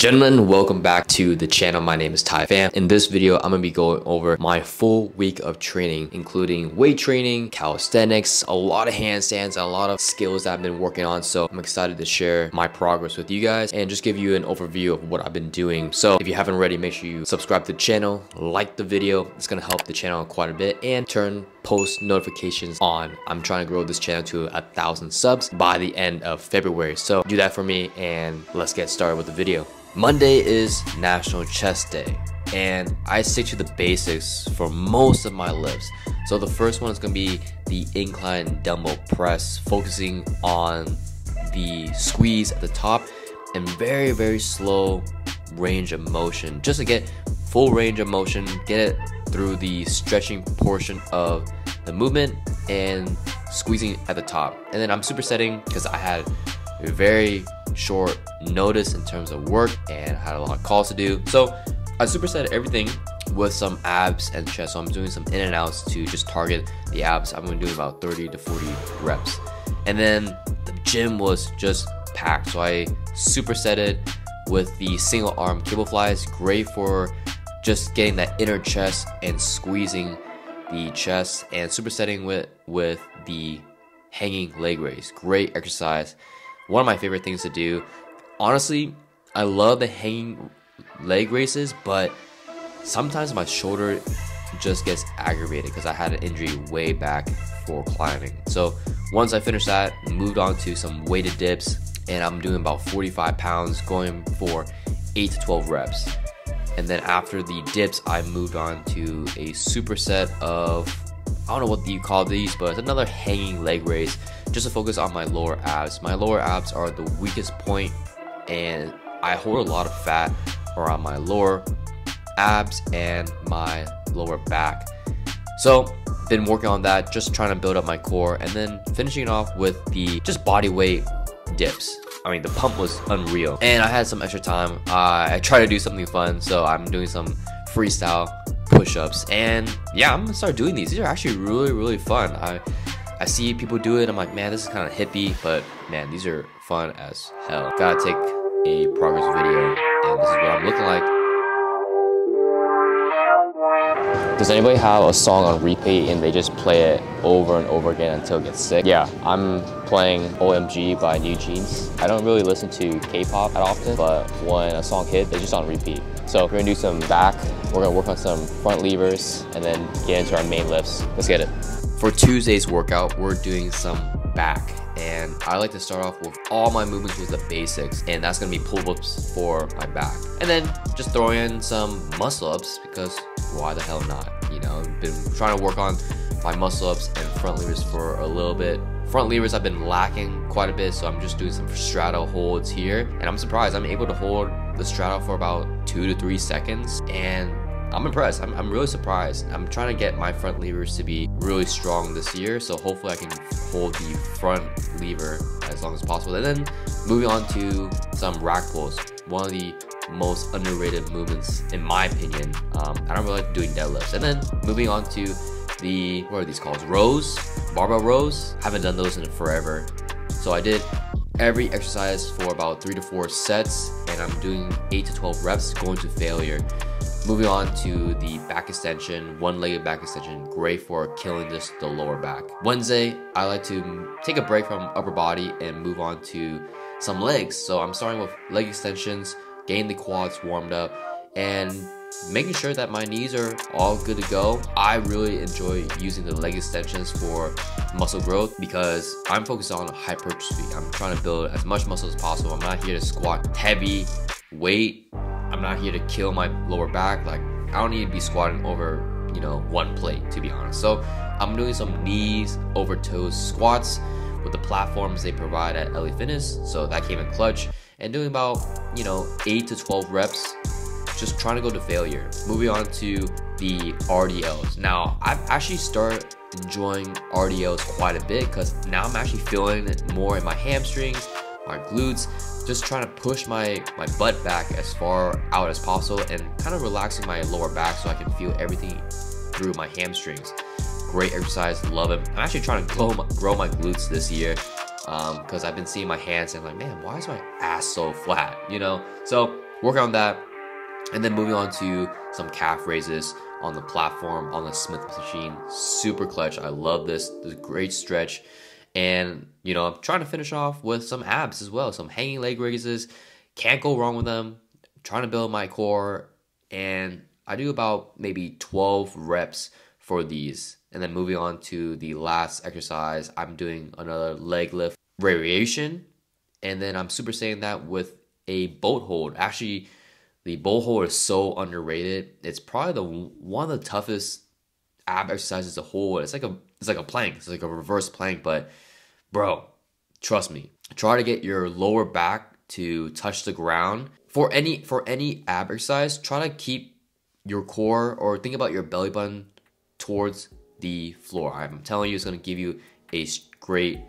Gentlemen, welcome back to the channel. My name is Ty Pham. In this video, I'm gonna be going over my full week of training, including weight training, calisthenics, a lot of handstands, a lot of skills that I've been working on. So I'm excited to share my progress with you guys and just give you an overview of what I've been doing. So if you haven't already, make sure you subscribe to the channel, like the video. It's gonna help the channel quite a bit, and turn post notifications on. I'm trying to grow this channel to 1,000 subs by the end of February. So do that for me and let's get started with the video. Monday is National Chest Day, and I stick to the basics for most of my lifts. So the first one is going to be the incline dumbbell press, focusing on the squeeze at the top and very slow range of motion, just to get full range of motion, get it through the stretching portion of the movement and squeezing at the top. And then I'm supersetting because I had a very short notice in terms of work and had a lot of calls to do. So I superset everything with some abs and chest. So I'm doing some in and outs to just target the abs. I'm going to do about 30 to 40 reps. And then the gym was just packed. So I supersetted with the single arm cable flies. Great for just getting that inner chest and squeezing the chest, and supersetting with the hanging leg raise. Great exercise. One of my favorite things to do. Honestly, I love the hanging leg raises, but sometimes my shoulder just gets aggravated because I had an injury way back for climbing. So once I finished that, moved on to some weighted dips, and I'm doing about 45 pounds, going for 8 to 12 reps. And then after the dips, I moved on to a superset of, I don't know what you call these, but it's another hanging leg raise, just to focus on my lower abs. My lower abs are the weakest point, and I hold a lot of fat around my lower abs and my lower back. So been working on that, just trying to build up my core, and then finishing it off with the just body weight dips. I mean, the pump was unreal, and I had some extra time. I tried to do something fun, so I'm doing some freestyle push-ups, and yeah, I'm gonna start doing these. These are actually really fun. I see people do it. I'm like, man, this is kind of hippie, but man, these are fun as hell. Gotta take a progress video, and this is what I'm looking like. Does anybody have a song on repeat and they just play it over and over again until it gets sick? Yeah, I'm playing OMG by New Jeans. I don't really listen to K-pop that often, but when a song hits, they just on repeat. So we're gonna do some back, we're gonna work on some front levers, and then get into our main lifts. Let's get it. For Tuesday's workout, we're doing some back, and I like to start off with all my movements with the basics, and that's gonna be pull-ups for my back. And then just throw in some muscle-ups, because why the hell not? You know, I've been trying to work on my muscle-ups and front levers for a little bit. Front levers I've been lacking quite a bit, so I'm just doing some straddle holds here, and I'm surprised I'm able to hold the straddle for about 2 to 3 seconds, and I'm impressed. I'm really surprised. I'm trying to get my front levers to be really strong this year, so hopefully I can hold the front lever as long as possible. And then moving on to some rack pulls, one of the most underrated movements in my opinion. I don't really like doing deadlifts. And then moving on to the, what are these called? Rows, barbell rows. Haven't done those in forever. So I did every exercise for about 3 to 4 sets, and I'm doing 8 to 12 reps, going to failure. Moving on to the back extension, one-legged back extension, great for killing just the lower back. Wednesday, I like to take a break from upper body and move on to some legs. So I'm starting with leg extensions, getting the quads warmed up, and making sure that my knees are all good to go. I really enjoy using the leg extensions for muscle growth because I'm focused on hypertrophy. I'm trying to build as much muscle as possible. I'm not here to squat heavy weight. I'm not here to kill my lower back. Like, I don't need to be squatting over, you know, one plate, to be honest. So I'm doing some knees over toes squats with the platforms they provide at LA Fitness. So that came in clutch, and doing about, you know, 8 to 12 reps, just trying to go to failure. Moving on to the RDLs. Now, I've actually started enjoying RDLs quite a bit because now I'm actually feeling it more in my hamstrings, my glutes, just trying to push my butt back as far out as possible and kind of relaxing my lower back so I can feel everything through my hamstrings. Great exercise, love it. I'm actually trying to grow my glutes this year because I've been seeing my hands and I'm like, man, why is my ass so flat, you know? So working on that. And then moving on to some calf raises on the platform, on the Smith machine. Super clutch. I love this. This is a great stretch. And, you know, I'm trying to finish off with some abs as well. Some hanging leg raises. Can't go wrong with them. I'm trying to build my core. And I do about maybe 12 reps for these. And then moving on to the last exercise, I'm doing another leg lift variation. And then I'm supersetting that with a boat hold. Actually, the boat hold is so underrated. It's probably one of the toughest ab exercises to hold. It's like a plank. It's like a reverse plank. But bro, trust me. Try to get your lower back to touch the ground. For any ab exercise, try to keep your core or think about your belly button towards the floor. I'm telling you, it's going to give you a great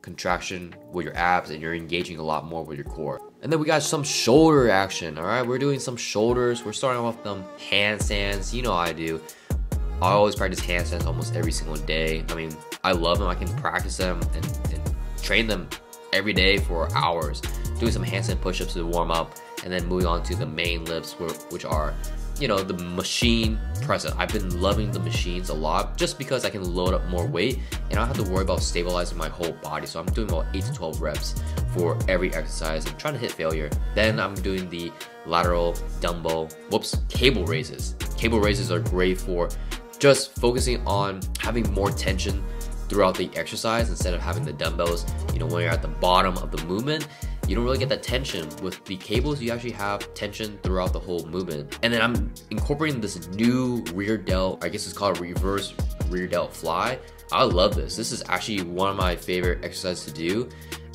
contraction with your abs, and you're engaging a lot more with your core. And then we got some shoulder action. All right, we're doing some shoulders. We're starting off with them handstands. You know how I do. I always practice handstands almost every single day. I mean, I love them. I can practice them and train them every day for hours. Doing some handstand push-ups to warm up, and then moving on to the main lifts, which are, you know, the machine press up. I've been loving the machines a lot just because I can load up more weight and I don't have to worry about stabilizing my whole body. So I'm doing about 8 to 12 reps for every exercise and trying to hit failure. Then I'm doing the lateral dumbbell, cable raises. Cable raises are great for just focusing on having more tension throughout the exercise instead of having the dumbbells. You know, when you're at the bottom of the movement, you don't really get that tension. With the cables, you actually have tension throughout the whole movement. And then I'm incorporating this new rear delt, I guess it's called reverse rear delt fly. I love this. This is actually one of my favorite exercises to do.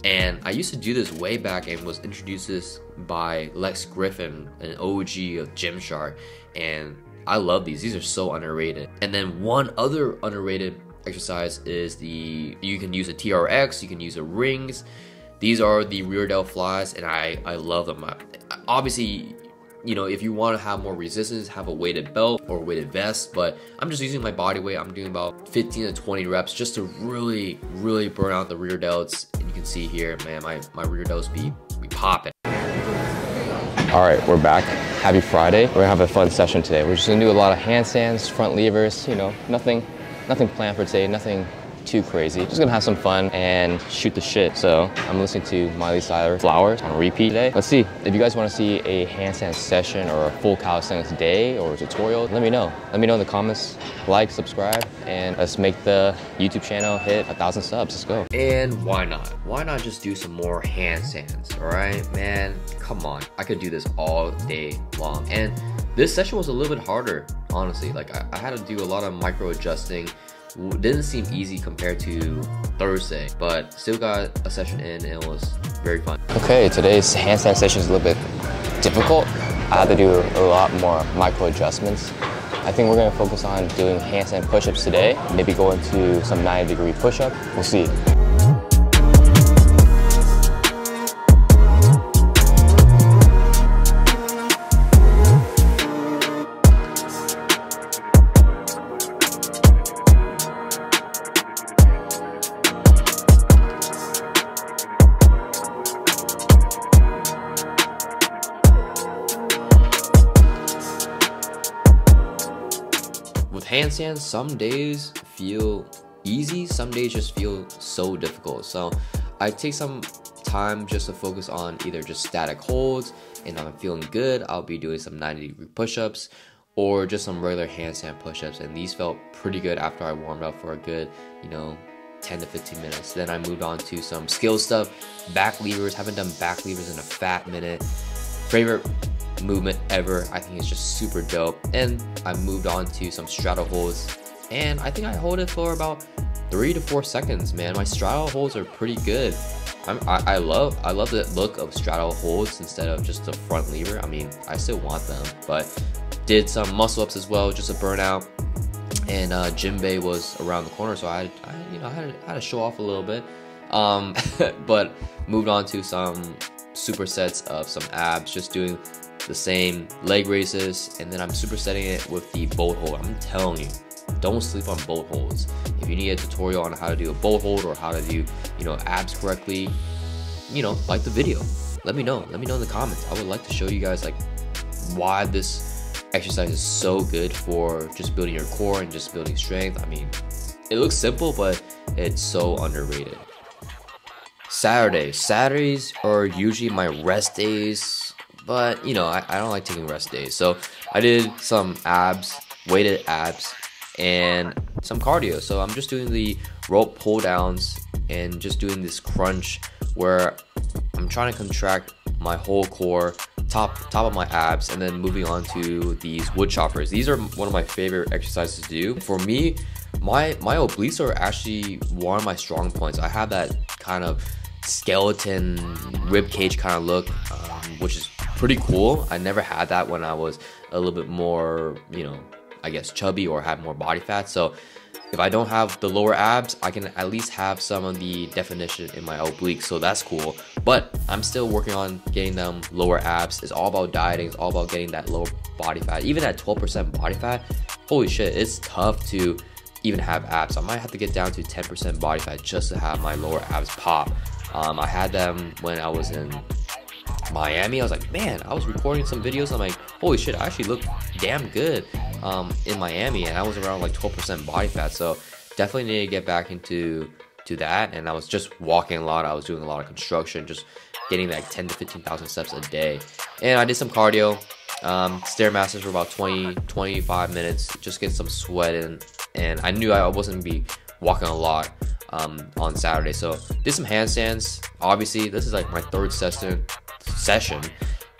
And I used to do this way back and was introduced this by Lex Griffin, an OG of Gymshark. And I love these. These are so underrated. And then one other underrated exercise is you can use a TRX, you can use the rings. These are the rear delt flies, and I love them. Obviously, you know, if you want to have more resistance, have a weighted belt or weighted vest, but I'm just using my body weight. I'm doing about 15 to 20 reps just to really burn out the rear delts. And you can see here, man, my rear delts be popping. All right, we're back. Happy Friday. We're gonna have a fun session today. We're just gonna do a lot of handstands, front levers, you know, nothing planned for today, nothing too crazy. Just gonna have some fun and shoot the shit. So I'm listening to Miley Cyrus Flowers on repeat today. Let's see. If you guys wanna see a handstand session or a full calisthenics day or a tutorial, let me know. Let me know in the comments. Like, subscribe, and let's make the YouTube channel hit 1,000 subs. Let's go. And why not? Why not just do some more handstands, all right? Man, come on. I could do this all day long. And this session was a little bit harder, honestly. Like I had to do a lot of micro adjusting. Didn't seem easy compared to Thursday, but still got a session in and it was very fun. Okay, today's handstand session is a little bit difficult. I had to do a lot more micro adjustments. I think we're gonna focus on doing handstand push-ups today, maybe go into some 90-degree push-up. We'll see. Handstands, some days feel easy, some days just feel so difficult. So I take some time just to focus on either just static holds, and if I'm feeling good, I'll be doing some 90-degree push-ups or just some regular handstand push-ups. And these felt pretty good after I warmed up for a good, you know, 10 to 15 minutes. Then I moved on to some skill stuff, back levers. Haven't done back levers in a fat minute. Favorite movement ever. I think it's just super dope. And I moved on to some straddle holds, and I think I hold it for about 3 to 4 seconds. Man, my straddle holds are pretty good. I love the look of straddle holds instead of just the front lever. I mean, I still want them, but did some muscle ups as well just to burn out. And gym bay was around the corner, so I had to show off a little bit. But moved on to some supersets of some abs, just doing the same leg raises, and then I'm supersetting it with the boat hold. I'm telling you, don't sleep on boat holds. If you need a tutorial on how to do a boat hold or how to do, you know, abs correctly, you know, like the video. let me know in the comments. I would like to show you guys like why this exercise is so good for just building your core and just building strength. I mean, it looks simple, but it's so underrated. Saturdays are usually my rest days, but you know, I don't like taking rest days. So I did some abs, weighted abs, and some cardio. So I'm just doing the rope pull downs and just doing this crunch where I'm trying to contract my whole core, top of my abs, and then moving on to these wood choppers. These are one of my favorite exercises to do. For me, my obliques are actually one of my strong points. I have that kind of skeleton rib cage kind of look, which is pretty cool. I never had that when I was a little bit more, you know, I guess chubby or have more body fat. So if I don't have the lower abs, I can at least have some of the definition in my obliques, so that's cool. But I'm still working on getting them lower abs. It's all about dieting. It's all about getting that lower body fat. Even at 12% body fat, holy shit, it's tough to even have abs. I might have to get down to 10% body fat just to have my lower abs pop. I had them when I was in Miami. I was like, man, I was recording some videos. I'm like, holy shit, I actually look damn good in Miami, and I was around like 12% body fat. So definitely need to get back into that. And I was just walking a lot. I was doing a lot of construction, just getting like 10 to 15,000 steps a day. And I did some cardio, Stairmasters for about 20-25 minutes, just get some sweat in. And I knew I wasn't gonna be walking a lot on Saturday, so did some handstands. Obviously, this is like my third session,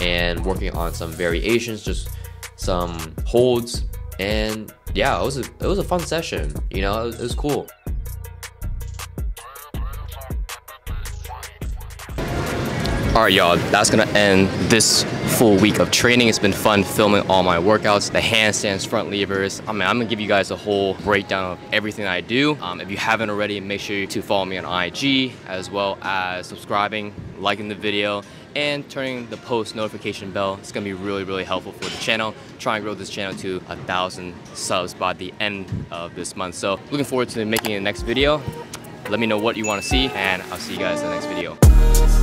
and working on some variations, just some holds, and yeah, it was a fun session. You know, it was cool. Alright y'all, that's gonna end this full week of training. It's been fun filming all my workouts, the handstands, front levers. I mean, I'm gonna give you guys a whole breakdown of everything I do. If you haven't already, make sure to follow me on IG, as well as subscribing, liking the video, and turning the post notification bell. It's gonna be really helpful for the channel. Try and grow this channel to 1,000 subs by the end of this month. So looking forward to making the next video. Let me know what you want to see, and I'll see you guys in the next video.